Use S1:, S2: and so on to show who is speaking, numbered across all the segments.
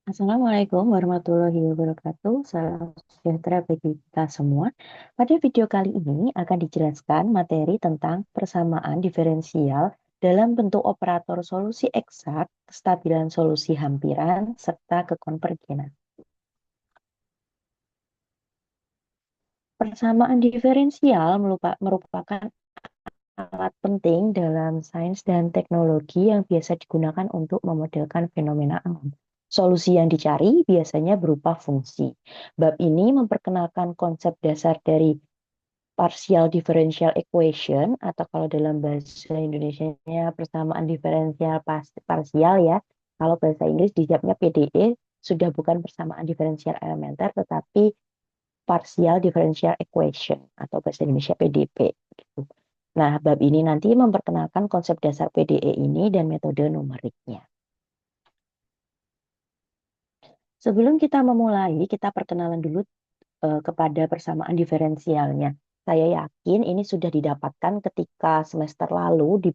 S1: Assalamualaikum warahmatullahi wabarakatuh. Salam sejahtera bagi kita semua. Pada video kali ini akan dijelaskan materi tentang persamaan diferensial dalam bentuk operator solusi eksak, kestabilan solusi hampiran, serta kekonvergenan. Persamaan diferensial merupakan alat penting dalam sains dan teknologi yang biasa digunakan untuk memodelkan fenomena alam. Solusi yang dicari biasanya berupa fungsi. Bab ini memperkenalkan konsep dasar dari partial differential equation atau kalau dalam bahasa Indonesianya persamaan diferensial parsial ya. Kalau bahasa Inggris dijawabnya PDE, sudah bukan persamaan diferensial elementer tetapi partial differential equation atau bahasa Indonesia PDP gitu. Nah, bab ini nanti memperkenalkan konsep dasar PDE ini dan metode numeriknya. Sebelum kita memulai, kita perkenalan dulu kepada persamaan diferensialnya. Saya yakin ini sudah didapatkan ketika semester lalu di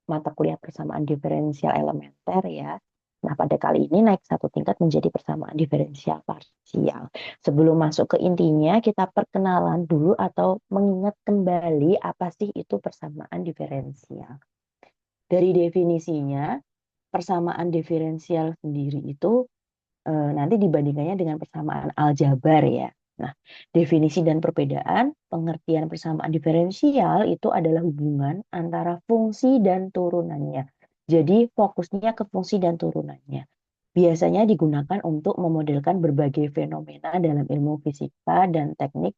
S1: mata kuliah persamaan diferensial elementer ya. Nah, pada kali ini naik satu tingkat menjadi persamaan diferensial parsial. Sebelum masuk ke intinya, kita perkenalan dulu atau mengingat kembali apa sih itu persamaan diferensial. Dari definisinya, persamaan diferensial sendiri itu nanti dibandingkannya dengan persamaan aljabar ya. Nah, definisi dan perbedaan pengertian persamaan diferensial itu adalah hubungan antara fungsi dan turunannya. Jadi fokusnya ke fungsi dan turunannya. Biasanya digunakan untuk memodelkan berbagai fenomena dalam ilmu fisika dan teknik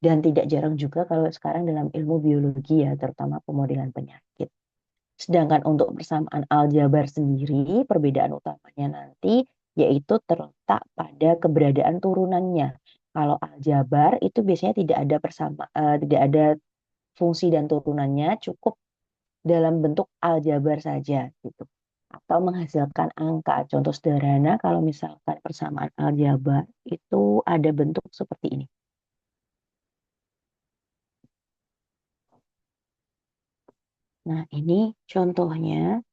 S1: dan tidak jarang juga kalau sekarang dalam ilmu biologi ya, terutama pemodelan penyakit. Sedangkan untuk persamaan aljabar sendiri, perbedaan utamanya nanti yaitu terletak pada keberadaan turunannya. Kalau aljabar itu biasanya tidak ada fungsi dan turunannya, cukup dalam bentuk aljabar saja gitu. Atau menghasilkan angka. Contoh sederhana kalau misalkan persamaan aljabar itu ada bentuk seperti ini. Nah, ini contohnya.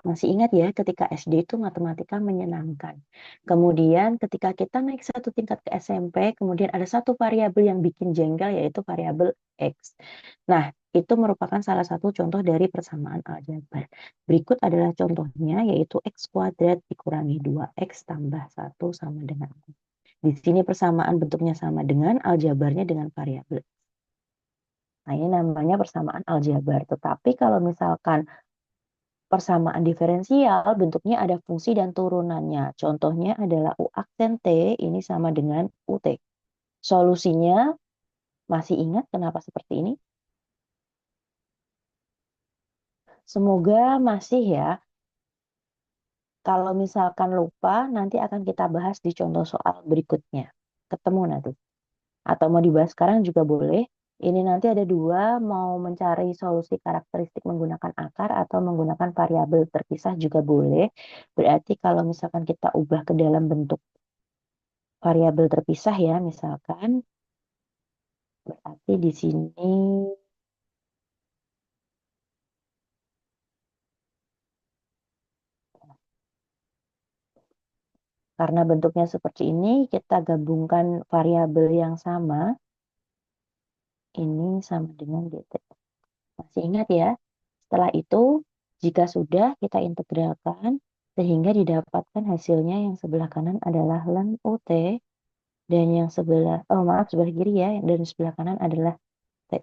S1: Masih ingat ya, ketika SD itu matematika menyenangkan. Kemudian ketika kita naik satu tingkat ke SMP, kemudian ada satu variabel yang bikin jengkel, yaitu variabel X. Nah, itu merupakan salah satu contoh dari persamaan aljabar. Berikut adalah contohnya, yaitu X kuadrat dikurangi 2X tambah 1 sama dengan 6. Di sini persamaan bentuknya sama dengan aljabarnya dengan variabel. Nah, ini namanya persamaan aljabar. Tetapi kalau misalkan persamaan diferensial bentuknya ada fungsi dan turunannya. Contohnya adalah U aksen T ini sama dengan UT. Solusinya masih ingat kenapa seperti ini? Semoga masih ya. Kalau misalkan lupa, nanti akan kita bahas di contoh soal berikutnya. Ketemu nanti. Atau mau dibahas sekarang juga boleh. Ini nanti ada dua, mau mencari solusi karakteristik menggunakan akar atau menggunakan variabel terpisah juga boleh. Berarti kalau misalkan kita ubah ke dalam bentuk variabel terpisah ya, misalkan berarti di sini karena bentuknya seperti ini, kita gabungkan variabel yang sama, ini sama dengan dt. Masih ingat ya? Setelah itu, jika sudah kita integralkan, sehingga didapatkan hasilnya yang sebelah kanan adalah ln UT, dan yang sebelah, oh maaf, sebelah kiri ya, dan sebelah kanan adalah T.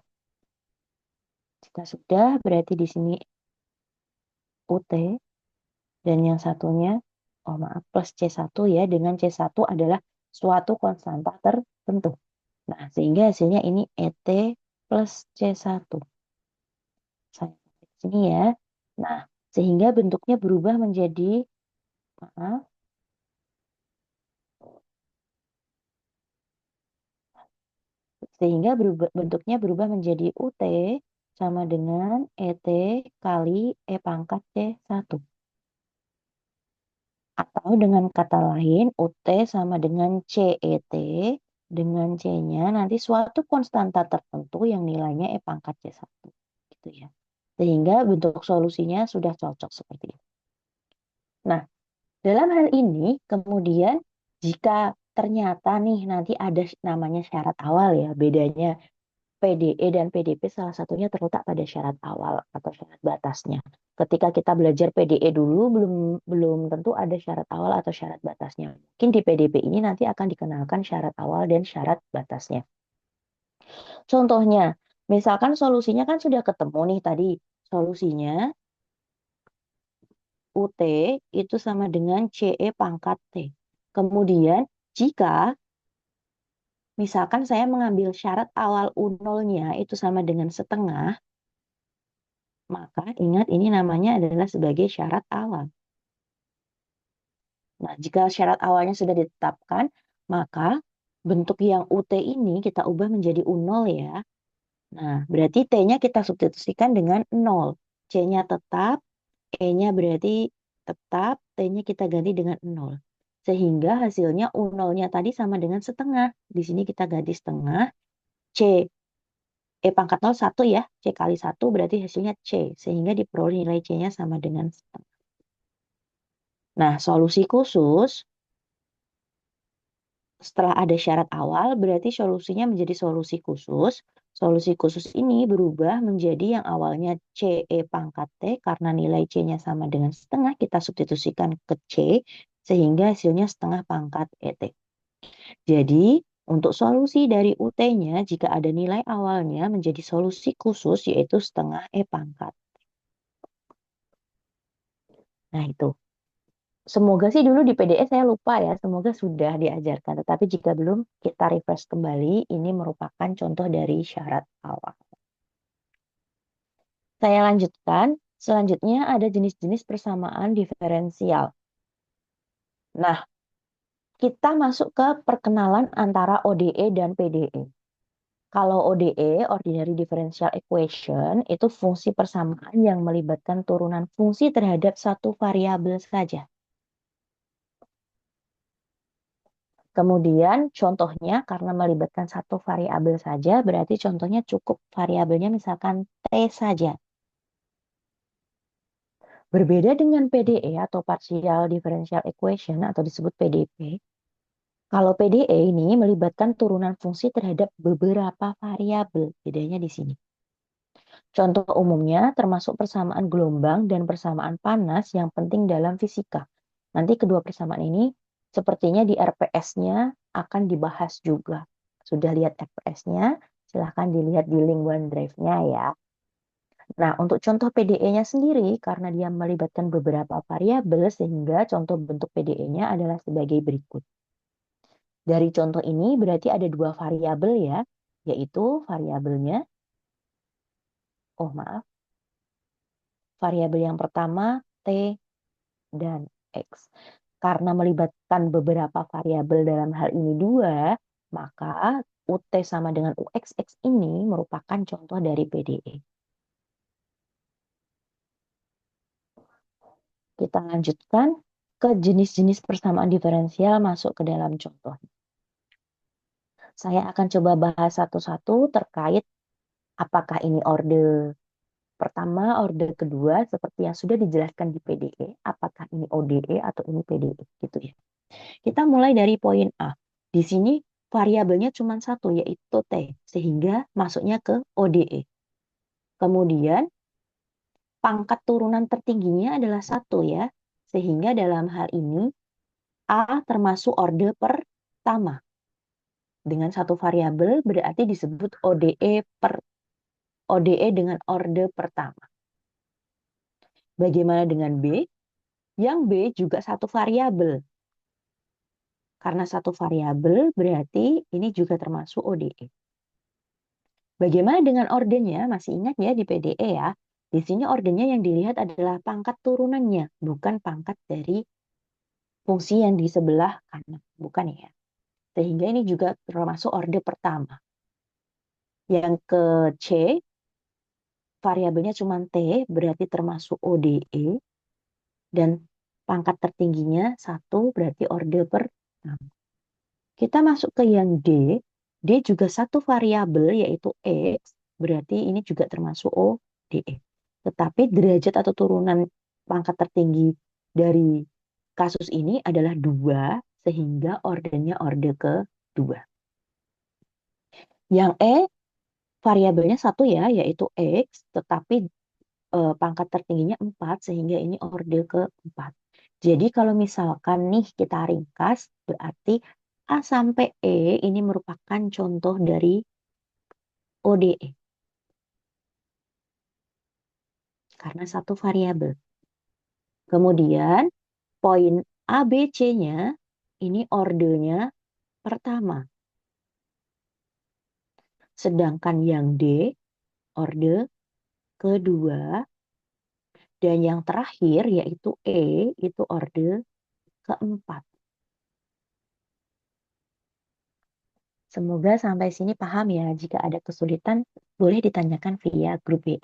S1: Jika sudah, berarti di sini UT, dan yang satunya, oh maaf, plus C1 ya, dengan C1 adalah suatu konstanta tertentu. Nah, sehingga hasilnya ini ET plus C1. Saya di sini ya. Nah, sehingga bentuknya berubah menjadi, maaf, sehingga bentuknya berubah menjadi UT sama dengan ET kali E pangkat C1. Atau dengan kata lain, UT sama dengan CET, dengan C-nya nanti suatu konstanta tertentu yang nilainya E pangkat C1. Gitu ya. Sehingga bentuk solusinya sudah cocok seperti itu. Nah, Dalam hal ini, kemudian jika ternyata nih nanti ada namanya syarat awal ya, bedanya PDE dan PDP salah satunya terletak pada syarat awal atau syarat batasnya. Ketika kita belajar PDE dulu belum belum tentu ada syarat awal atau syarat batasnya. Mungkin di PDP ini nanti akan dikenalkan syarat awal dan syarat batasnya. Contohnya, misalkan solusinya kan sudah ketemu nih tadi. Solusinya UT itu sama dengan CE pangkat T. Kemudian jika misalkan saya mengambil syarat awal U0-nya itu sama dengan setengah, maka ingat ini namanya adalah sebagai syarat awal. Nah, jika syarat awalnya sudah ditetapkan, maka bentuk yang UT ini kita ubah menjadi U0 ya. Nah, berarti T-nya kita substitusikan dengan 0. C-nya tetap, E-nya berarti tetap, T-nya kita ganti dengan 0. Sehingga hasilnya U0-nya tadi sama dengan setengah. Di sini kita ganti setengah. C, E pangkat 0 1 ya. C kali 1 berarti hasilnya C. Sehingga diperoleh nilai C-nya sama dengan setengah. Nah, solusi khusus setelah ada syarat awal berarti solusinya menjadi solusi khusus. Solusi khusus ini berubah menjadi yang awalnya CE pangkat T karena nilai C-nya sama dengan setengah kita substitusikan ke C sehingga hasilnya setengah pangkat ET. Jadi untuk solusi dari UT-nya jika ada nilai awalnya menjadi solusi khusus yaitu setengah E pangkat. Nah itu. Semoga sih dulu di PDE saya lupa ya, semoga sudah diajarkan. Tetapi jika belum, kita refresh kembali. Ini merupakan contoh dari syarat awal. Saya lanjutkan. Selanjutnya ada jenis-jenis persamaan diferensial. Nah, kita masuk ke perkenalan antara ODE dan PDE. Kalau ODE, Ordinary Differential Equation, itu fungsi persamaan yang melibatkan turunan fungsi terhadap satu variabel saja. Kemudian contohnya karena melibatkan satu variabel saja, berarti contohnya cukup variabelnya misalkan T saja. Berbeda dengan PDE atau Partial Differential Equation atau disebut PDP. Kalau PDE ini melibatkan turunan fungsi terhadap beberapa variabel. Bedanya di sini. Contoh umumnya termasuk persamaan gelombang dan persamaan panas yang penting dalam fisika. Nanti kedua persamaan ini sepertinya di RPS-nya akan dibahas juga. Sudah lihat RPS-nya? Silahkan dilihat di link OneDrive-nya ya. Nah, untuk contoh PDE-nya sendiri, karena dia melibatkan beberapa variabel, sehingga contoh bentuk PDE-nya adalah sebagai berikut. Dari contoh ini berarti ada dua variabel ya, yaitu variabelnya, oh maaf, variabel yang pertama T dan X. Karena melibatkan beberapa variabel dalam hal ini dua, maka UT sama dengan UXX ini merupakan contoh dari PDE. Kita lanjutkan ke jenis-jenis persamaan diferensial masuk ke dalam contoh. Saya akan coba bahas satu-satu terkait apakah ini orde pertama, orde kedua, seperti yang sudah dijelaskan di PDE, apakah ini ODE atau ini PDE, gitu ya. Kita mulai dari poin A. Di sini variabelnya cuma satu, yaitu T, sehingga masuknya ke ODE. Kemudian, pangkat turunan tertingginya adalah satu ya, sehingga dalam hal ini A termasuk orde pertama. Dengan satu variabel berarti disebut ODE dengan orde pertama. Bagaimana dengan B? Yang B juga satu variabel. Karena satu variabel berarti ini juga termasuk ODE. Bagaimana dengan ordennya? Masih ingat ya di PDE ya? Di sini ordennya yang dilihat adalah pangkat turunannya, bukan pangkat dari fungsi yang di sebelah kanan. Bukan ya? Sehingga ini juga termasuk orde pertama. Yang ke C, variabelnya cuma T, berarti termasuk ODE. Dan pangkat tertingginya satu, berarti orde pertama. Kita masuk ke yang D. D juga satu variabel, yaitu X. Berarti ini juga termasuk ODE. Tetapi derajat atau turunan pangkat tertinggi dari kasus ini adalah 2 sehingga ordernya orde kedua. Yang E variabelnya 1 ya, yaitu X, tetapi pangkat tertingginya 4 sehingga ini orde keempat. Jadi kalau misalkan nih kita ringkas, berarti A sampai E ini merupakan contoh dari ODE karena satu variabel. Kemudian poin A, B, C-nya ini ordenya pertama. Sedangkan yang D orde kedua. Dan yang terakhir yaitu E itu orde keempat. Semoga sampai sini paham ya. Jika ada kesulitan boleh ditanyakan via grup WA.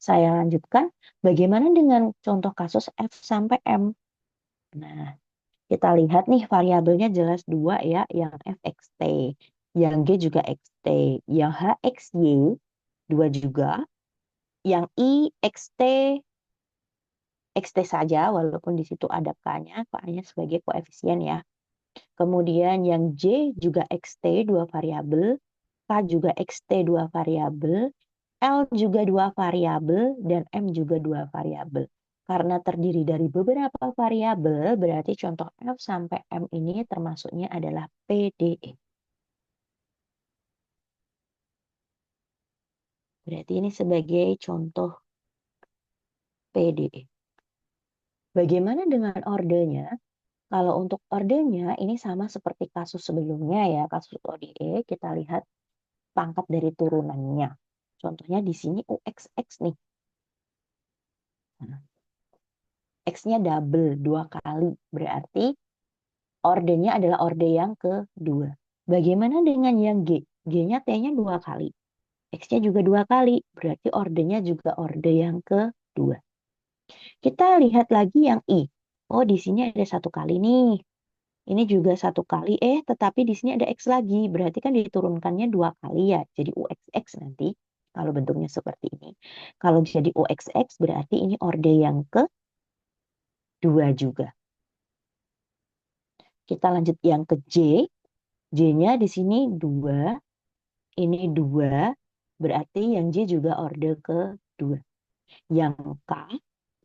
S1: Saya lanjutkan, bagaimana dengan contoh kasus F sampai M? Nah, kita lihat nih variabelnya jelas 2 ya, yang F X T, yang G juga X T, yang H X Y 2 juga, yang I X T X T saja walaupun di situ ada K-nya, K-nya sebagai koefisien ya. Kemudian yang J juga XT 2 variabel, K juga XT 2 variabel, L juga 2 variabel, dan M juga 2 variabel. Karena terdiri dari beberapa variabel, berarti contoh F sampai M ini termasuknya adalah PDE. Berarti ini sebagai contoh PDE. Bagaimana dengan ordenya? Kalau untuk ordenya ini sama seperti kasus sebelumnya ya, kasus ODE, kita lihat pangkat dari turunannya. Contohnya di sini UXX nih. Nah, X-nya double 2 kali. Berarti ordernya adalah order yang kedua. Bagaimana dengan yang G? G-nya T-nya 2 kali. X-nya juga 2 kali. Berarti ordernya juga order yang kedua. Kita lihat lagi yang I. Oh, di sini ada 1 kali nih. Ini juga 1 kali. Tetapi di sini ada X lagi. Berarti kan diturunkannya 2 kali ya. Jadi UXX nanti. Kalau bentuknya seperti ini. Kalau jadi UXX berarti ini order yang kedua juga. Kita lanjut yang ke J. J-nya di sini 2. Ini 2. Berarti yang J juga order kedua. Yang K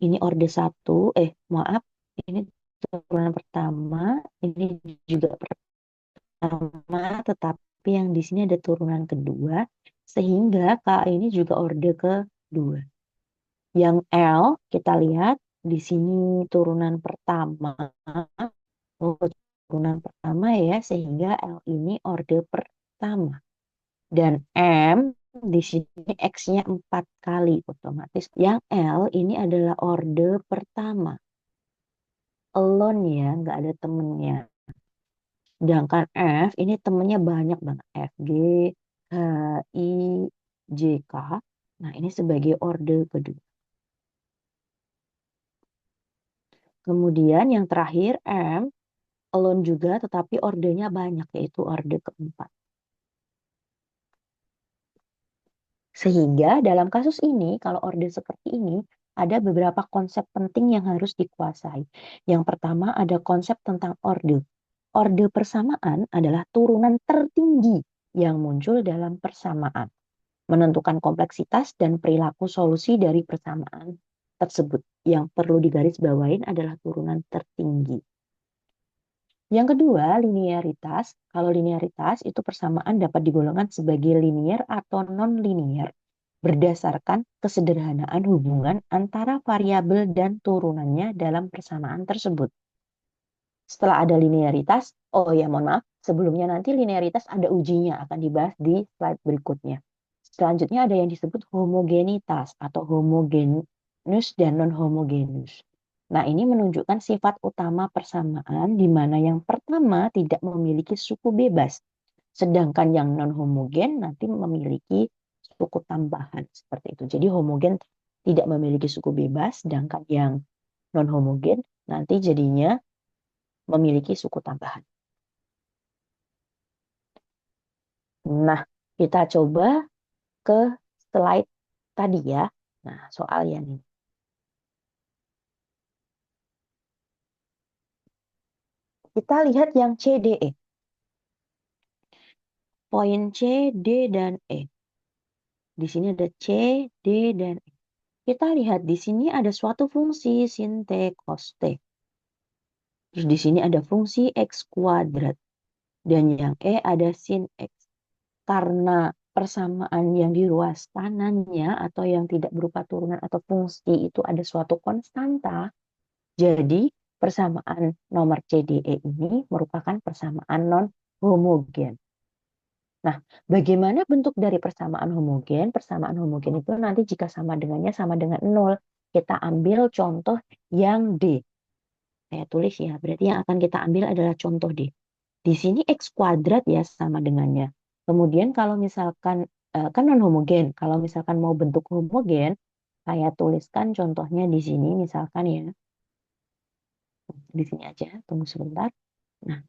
S1: ini order 1. Maaf. Ini turunan pertama. Ini juga pertama. Tetapi yang di sini ada turunan kedua. Sehingga K ini juga order kedua. Yang L kita lihat di sini turunan pertama. Oh, turunan pertama ya, sehingga L ini orde pertama. Dan M di sini X-nya 4 kali otomatis. Yang L ini adalah orde pertama. Alone ya, nggak ada temennya. Sedangkan F ini temennya banyak banget. F, G, H, I, J, K. Nah, ini sebagai orde kedua. Kemudian yang terakhir M, alone juga tetapi ordenya banyak, yaitu orde keempat. Sehingga dalam kasus ini, kalau orde seperti ini, ada beberapa konsep penting yang harus dikuasai. Yang pertama ada konsep tentang orde. Orde persamaan adalah turunan tertinggi yang muncul dalam persamaan. Menentukan kompleksitas dan perilaku solusi dari persamaan tersebut. Yang perlu digarisbawahi adalah turunan tertinggi. Yang kedua, linearitas. Kalau linearitas itu persamaan dapat digolongkan sebagai linear atau non-linear berdasarkan kesederhanaan hubungan antara variabel dan turunannya dalam persamaan tersebut. Setelah ada linearitas, oh ya mohon maaf, sebelumnya nanti linearitas ada ujinya, akan dibahas di slide berikutnya. Selanjutnya ada yang disebut homogenitas atau homogenus dan non-homogenus. Nah, ini menunjukkan sifat utama persamaan di mana yang pertama tidak memiliki suku bebas, sedangkan yang non-homogen nanti memiliki suku tambahan seperti itu. Jadi homogen tidak memiliki suku bebas, sedangkan yang non-homogen nanti jadinya memiliki suku tambahan. Nah, kita coba ke slide tadi ya. Nah, soal yang ini. Kita lihat yang CDE. Poin C, D, dan E. Di sini ada C, D, dan E. Kita lihat di sini ada suatu fungsi sin T cos T. Terus di sini ada fungsi X kuadrat. Dan yang E ada sin X. Karena persamaan yang di ruas kanannya atau yang tidak berupa turunan atau fungsi itu ada suatu konstanta, jadi persamaan nomor CDE ini merupakan persamaan non-homogen. Nah, bagaimana bentuk dari persamaan homogen? Persamaan homogen itu nanti jika sama dengannya sama dengan 0. Kita ambil contoh yang D. Saya tulis ya, berarti yang akan kita ambil adalah contoh D. Di sini X kuadrat ya sama dengannya. Kemudian kalau misalkan, kan non homogen. Kalau misalkan mau bentuk homogen, saya tuliskan contohnya di sini misalkan ya. Di sini aja, tunggu sebentar. Nah,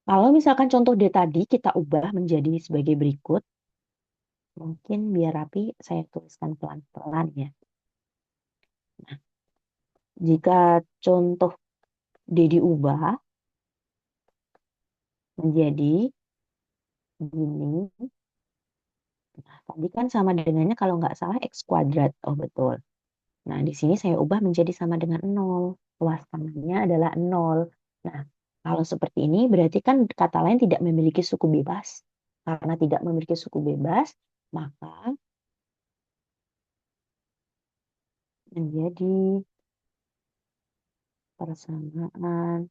S1: kalau misalkan contoh D tadi kita ubah menjadi sebagai berikut. Mungkin biar rapi saya tuliskan pelan-pelan ya. Nah, jika contoh D diubah menjadi gini. Nah, tadi kan sama dengannya kalau nggak salah X kuadrat. Oh, betul. Nah, di sini saya ubah menjadi sama dengan 0. Luas tanahnya adalah 0. Nah, kalau seperti ini berarti kan kata lain tidak memiliki suku bebas. Karena tidak memiliki suku bebas, maka menjadi persamaan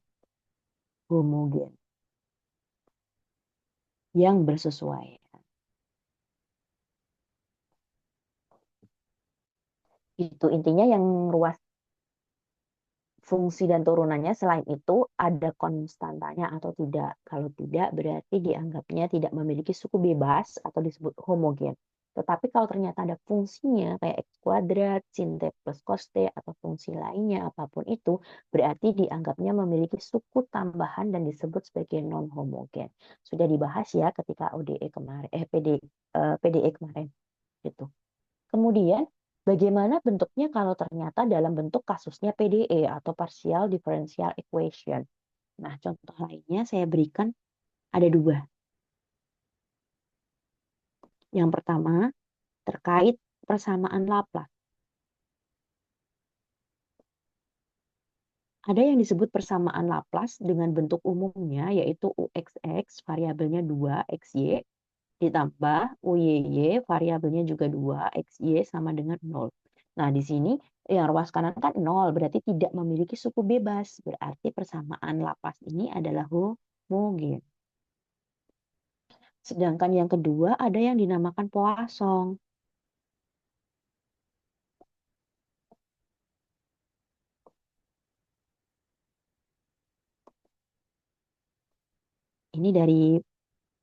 S1: homogen yang bersesuaian. Itu intinya yang ruas fungsi dan turunannya selain itu ada konstantanya atau tidak. Kalau tidak berarti dianggapnya tidak memiliki suku bebas atau disebut homogen. Tetapi kalau ternyata ada fungsinya kayak X kuadrat, sin T plus cos T atau fungsi lainnya apapun itu berarti dianggapnya memiliki suku tambahan dan disebut sebagai non homogen. Sudah dibahas ya ketika ODE kemarin PDE kemarin gitu. Kemudian, bagaimana bentuknya kalau ternyata dalam bentuk kasusnya PDE atau partial differential equation? Nah, contoh lainnya saya berikan ada dua. Yang pertama, terkait persamaan Laplace. Ada yang disebut persamaan Laplace dengan bentuk umumnya, yaitu UXX, variabelnya 2, XY, ditambah UYY, variabelnya juga 2, XY sama dengan 0. Nah, di sini yang ruas kanan kan 0, berarti tidak memiliki suku bebas. Berarti persamaan Laplace ini adalah homogen. Sedangkan yang kedua ada yang dinamakan Poisson. Ini dari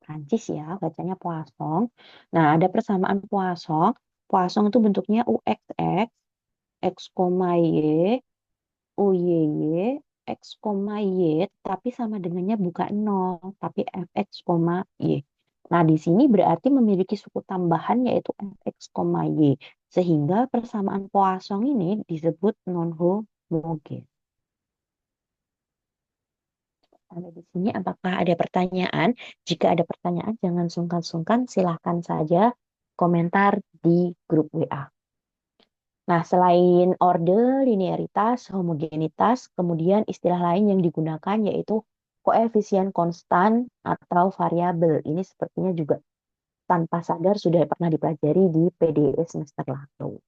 S1: Prancis ya, bacanya Poisson. Nah, ada persamaan Poisson. Poisson itu bentuknya UXX, X, Y, UYY, X, Y, tapi sama dengannya bukan 0, tapi Fx, Y. Nah, di sini berarti memiliki suku tambahan yaitu Fx, Y. Sehingga persamaan Poisson ini disebut non-homogen. Ada di sini apakah ada pertanyaan? Jika ada pertanyaan, jangan sungkan-sungkan, silahkan saja komentar di grup WA. Nah, selain order, linearitas, homogenitas, kemudian istilah lain yang digunakan yaitu koefisien konstan atau variabel. Ini sepertinya juga tanpa sadar sudah pernah dipelajari di PDE semester lalu.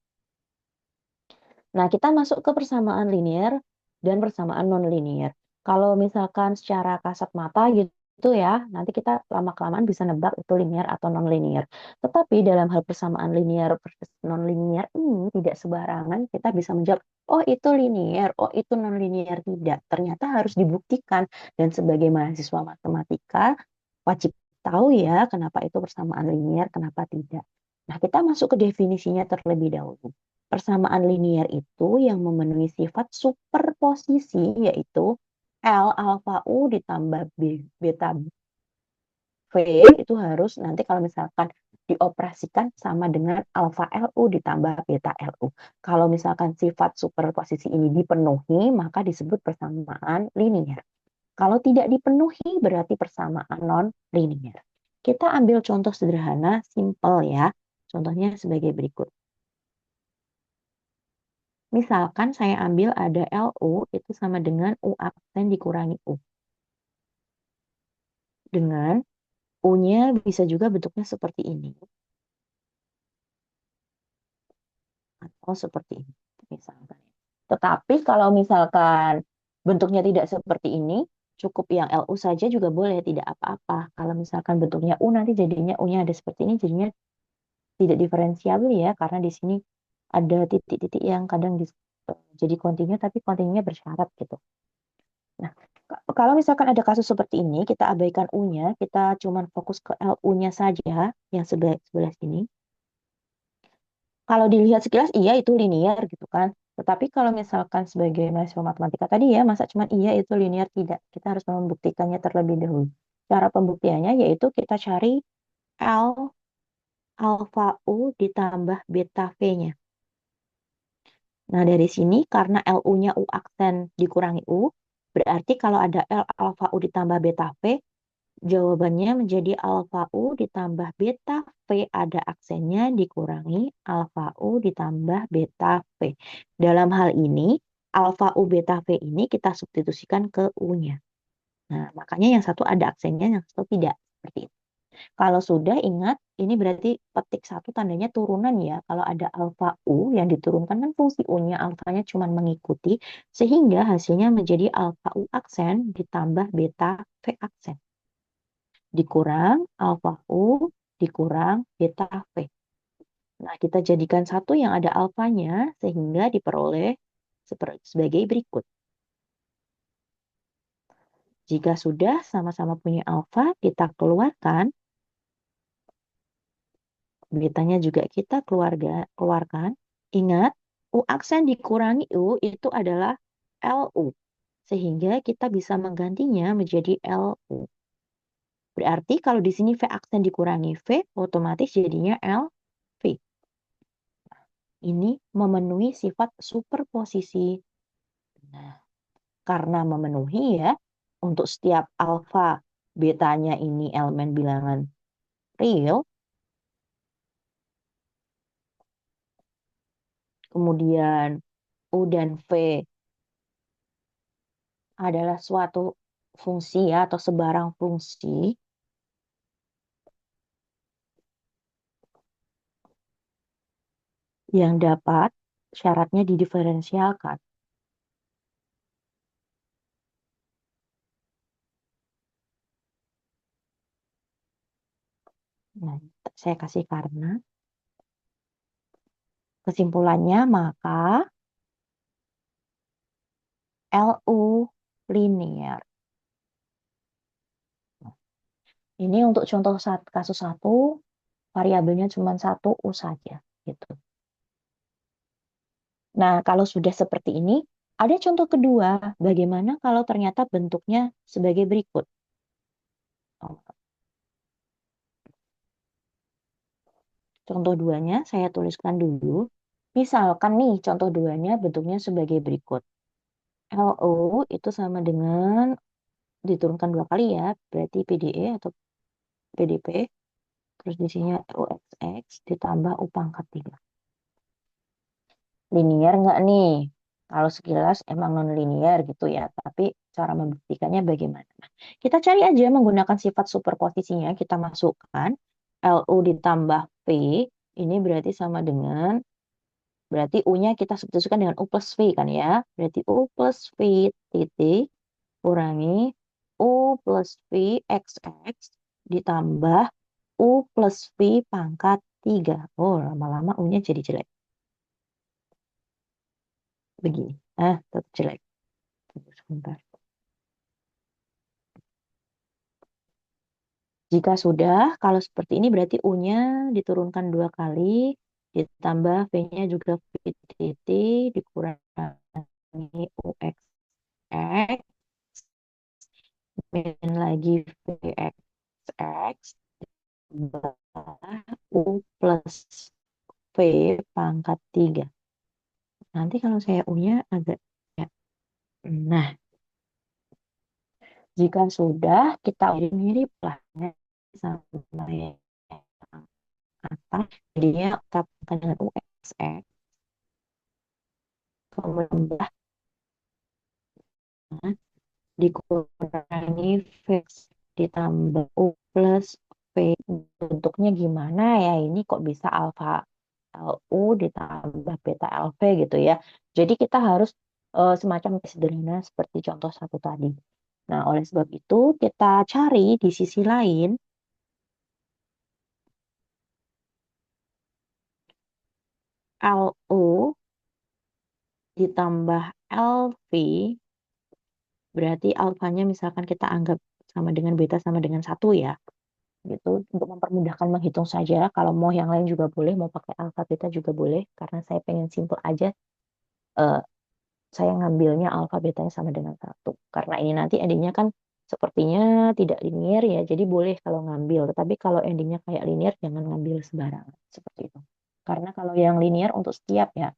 S1: Nah, kita masuk ke persamaan linear dan persamaan non-linear. Kalau misalkan secara kasat mata gitu ya, nanti kita lama-kelamaan bisa nebak itu linear atau non-linear. Tetapi dalam hal persamaan linear versus non-linear ini tidak sembarangan kita bisa menjawab, oh itu linear, oh itu non-linear. Tidak. Ternyata harus dibuktikan. Dan sebagai mahasiswa matematika, wajib tahu ya kenapa itu persamaan linear, kenapa tidak. Nah, kita masuk ke definisinya terlebih dahulu. Persamaan linear itu yang memenuhi sifat superposisi, yaitu L alfa U ditambah B beta V itu harus nanti kalau misalkan dioperasikan sama dengan alfa LU ditambah beta LU. Kalau misalkan sifat superposisi ini dipenuhi, maka disebut persamaan linear. Kalau tidak dipenuhi berarti persamaan non-linear. Kita ambil contoh sederhana, simple ya. Contohnya sebagai berikut. Misalkan saya ambil ada LU itu sama dengan U aksen dikurangi U. Dengan U-nya bisa juga bentuknya seperti ini. Atau seperti ini. Misalkan. Tetapi kalau misalkan bentuknya tidak seperti ini, cukup yang LU saja juga boleh, tidak apa-apa. Kalau misalkan bentuknya U, nanti jadinya U-nya ada seperti ini, jadinya tidak diferensiabel ya, karena di sini ada titik-titik yang kadang jadi kontinu, tapi kontinunya bersyarat gitu. Nah, kalau misalkan ada kasus seperti ini, kita abaikan U-nya, kita cuma fokus ke LU-nya saja, yang sebelah sini. Kalau dilihat sekilas, iya itu linear gitu kan. Tetapi kalau misalkan sebagai mahasiswa matematika tadi ya, masa cuma iya itu linear, tidak. Kita harus membuktikannya terlebih dahulu. Cara pembuktiannya yaitu kita cari L alfa U ditambah beta V-nya. Nah, dari sini karena LU-nya U aksen dikurangi U, berarti kalau ada L alfa U ditambah beta V, jawabannya menjadi alfa U ditambah beta V ada aksennya dikurangi alfa U ditambah beta V. Dalam hal ini, alfa U beta V ini kita substitusikan ke U-nya. Nah, makanya yang satu ada aksennya, yang satu tidak. Seperti itu. Kalau sudah ingat, ini berarti petik satu tandanya turunan ya. Kalau ada alfa U yang diturunkan kan fungsi U-nya alfanya cuma mengikuti, sehingga hasilnya menjadi alfa U aksen ditambah beta V aksen. Dikurang alfa U dikurang beta V. Nah, kita jadikan satu yang ada alfanya sehingga diperoleh sebagai berikut. Jika sudah sama-sama punya alfa, kita keluarkan. Betanya juga kita keluarkan. Ingat, U aksen dikurangi U itu adalah LU. Sehingga kita bisa menggantinya menjadi LU. Berarti kalau di sini V aksen dikurangi V, otomatis jadinya LV. Ini memenuhi sifat superposisi. Nah, karena memenuhi ya, untuk setiap alfa, betanya ini elemen bilangan real, kemudian U dan V adalah suatu fungsi ya, atau sebarang fungsi yang dapat syaratnya didiferensialkan. Nah, saya kasih karena kesimpulannya maka LU linear. Ini untuk contoh kasus satu, variabelnya cuma satu U saja. Gitu. Nah, kalau sudah seperti ini, ada contoh kedua. Bagaimana kalau ternyata bentuknya sebagai berikut? Contoh duanya saya tuliskan dulu. Misalkan nih, contoh duanya bentuknya sebagai berikut. LO itu sama dengan diturunkan dua kali ya, berarti PDE atau PDP. Terus di sini UXX ditambah U pangkat 3. Linier nggak nih? Kalau sekilas emang non-linear gitu ya, tapi cara membuktikannya bagaimana? Nah, kita cari aja menggunakan sifat superposisinya, kita masukkan LU ditambah V, ini berarti sama dengan, berarti U-nya kita substitusikan dengan U plus V kan ya, berarti U plus V titik kurangi U plus V XX ditambah U plus V pangkat 3. Oh, lama-lama U-nya jadi jelek. Begini. Tetap jelek. Tunggu sebentar. Jika sudah, kalau seperti ini berarti U-nya diturunkan dua kali, ditambah V-nya juga V titik, dikurangi UXX, min lagi VXX, tambah U plus V pangkat 3. Nanti kalau saya U-nya agak ya. Nah, Jika sudah, kita mirip-mirip lah ya sama yang atas. Jadinya kita dengan UXX, kemudian dikurangi V ditambah U plus V. Bentuknya gimana ya? Ini kok bisa alfa LU ditambah beta LV gitu ya. Jadi kita harus semacam sederhana seperti contoh satu tadi. Nah, oleh sebab itu kita cari di sisi lain LU ditambah LV, berarti alfanya misalkan kita anggap sama dengan beta sama dengan satu ya. Gitu untuk mempermudahkan menghitung saja. Kalau mau yang lain juga boleh, mau pakai alfa beta juga boleh. Karena saya pengen simple aja, eh, saya ngambilnya alfa betanya sama dengan satu. Karena ini nanti endingnya kan sepertinya tidak linear ya, jadi boleh kalau ngambil. Tetapi kalau endingnya kayak linear, jangan ngambil sembarangan. Seperti itu. Karena kalau yang linear untuk setiap ya.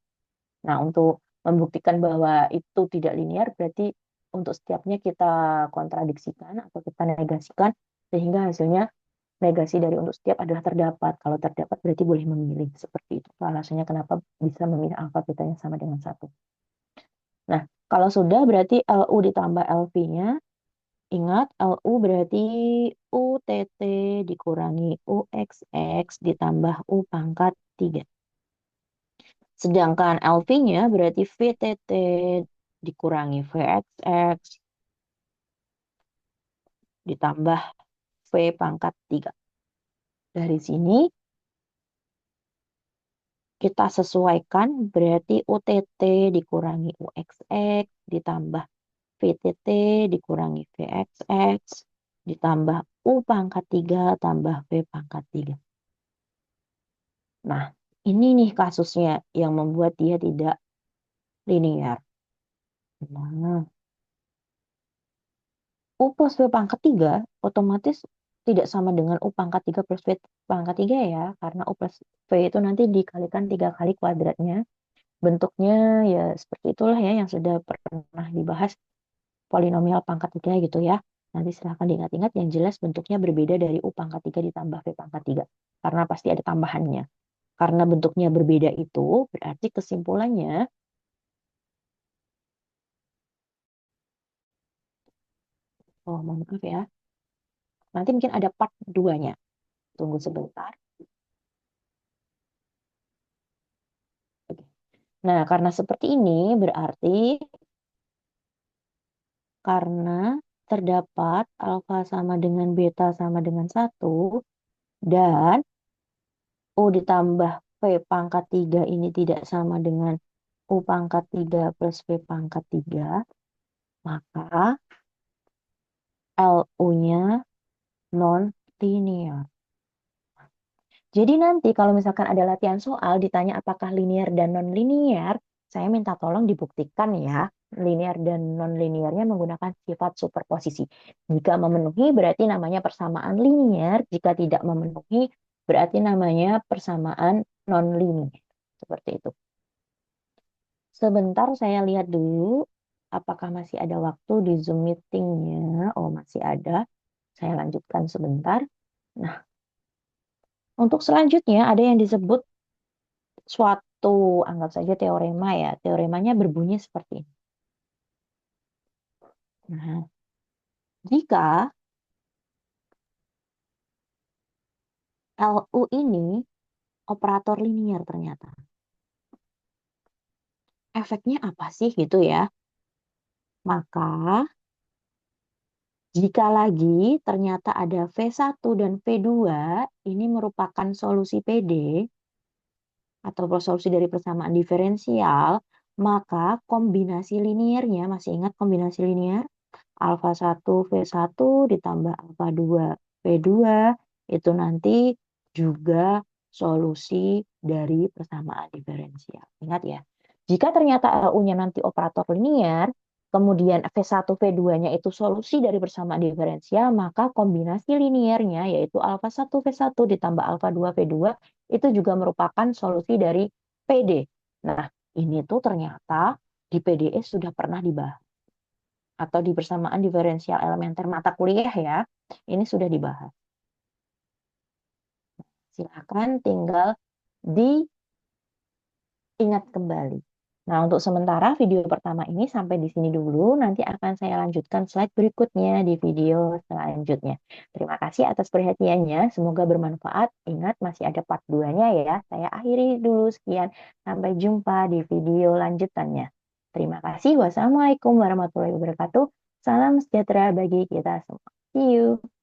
S1: Nah, untuk membuktikan bahwa itu tidak linear, berarti untuk setiapnya kita kontradiksikan atau kita negasikan, sehingga hasilnya negasi dari untuk setiap adalah terdapat. Kalau terdapat berarti boleh memilih. Seperti itu. Alasannya kenapa bisa memilih alfa betanya sama dengan satu. Nah, kalau sudah berarti LU ditambah LV-nya. Ingat, LU berarti UTT dikurangi UXX ditambah U pangkat 3. Sedangkan LV-nya berarti VTT dikurangi VXX ditambah V pangkat 3. Dari sini kita sesuaikan berarti UTT dikurangi UXX ditambah VTT dikurangi VXX ditambah U pangkat 3 tambah V pangkat 3. Nah, ini nih kasusnya yang membuat dia tidak linear. Nah, U plus V pangkat 3 otomatis tidak sama dengan U pangkat 3 plus V pangkat 3 ya. Karena U plus V itu nanti dikalikan 3 kali kuadratnya. Bentuknya ya seperti itulah ya yang sudah pernah dibahas polinomial pangkat 3 gitu ya. Nanti silahkan diingat-ingat, yang jelas bentuknya berbeda dari U pangkat 3 ditambah V pangkat 3. Karena pasti ada tambahannya. Karena bentuknya berbeda itu berarti kesimpulannya, oh mohon maaf ya, nanti mungkin ada part 2-nya. Tunggu sebentar. Oke. Nah, karena seperti ini berarti karena terdapat alfa sama dengan beta sama dengan satu dan U ditambah V pangkat 3 ini tidak sama dengan U pangkat 3 plus V pangkat 3, maka LU-nya non-linear. Jadi nanti kalau misalkan ada latihan soal ditanya apakah linear dan non-linear, saya minta tolong dibuktikan ya. Linear dan non-linearnya menggunakan sifat superposisi. Jika memenuhi berarti namanya persamaan linear, jika tidak memenuhi berarti namanya persamaan non-linear. Seperti itu. Sebentar saya lihat dulu apakah masih ada waktu di Zoom meetingnya. Oh, masih ada. Saya lanjutkan sebentar. Nah, untuk selanjutnya ada yang disebut suatu, anggap saja teorema ya. Teoremanya berbunyi seperti ini. Nah, jika LU ini operator linier ternyata. Efeknya apa sih gitu ya? Maka jika lagi ternyata ada V1 dan V2 ini merupakan solusi PD atau solusi dari persamaan diferensial, maka kombinasi liniernya, masih ingat kombinasi linier? Alfa 1 V1 ditambah alfa 2 V2 itu nanti juga solusi dari persamaan diferensial. Ingat ya, jika ternyata LU-nya nanti operator linier, kemudian V1 V2-nya itu solusi dari persamaan diferensial, maka kombinasi liniernya yaitu alfa 1 V1 ditambah alfa 2 V2 itu juga merupakan solusi dari PD. Nah, ini tuh ternyata di PDS sudah pernah dibahas. atau di persamaan diferensial elementer mata kuliah ya, ini sudah dibahas. Silakan tinggal diingat kembali. Nah, untuk sementara video pertama ini sampai di sini dulu. Nanti akan saya lanjutkan slide berikutnya di video selanjutnya. Terima kasih atas perhatiannya. Semoga bermanfaat. Ingat, masih ada part 2-nya ya. Saya akhiri dulu sekian. Sampai jumpa di video lanjutannya. Terima kasih. Wassalamualaikum warahmatullahi wabarakatuh. Salam sejahtera bagi kita semua. See you.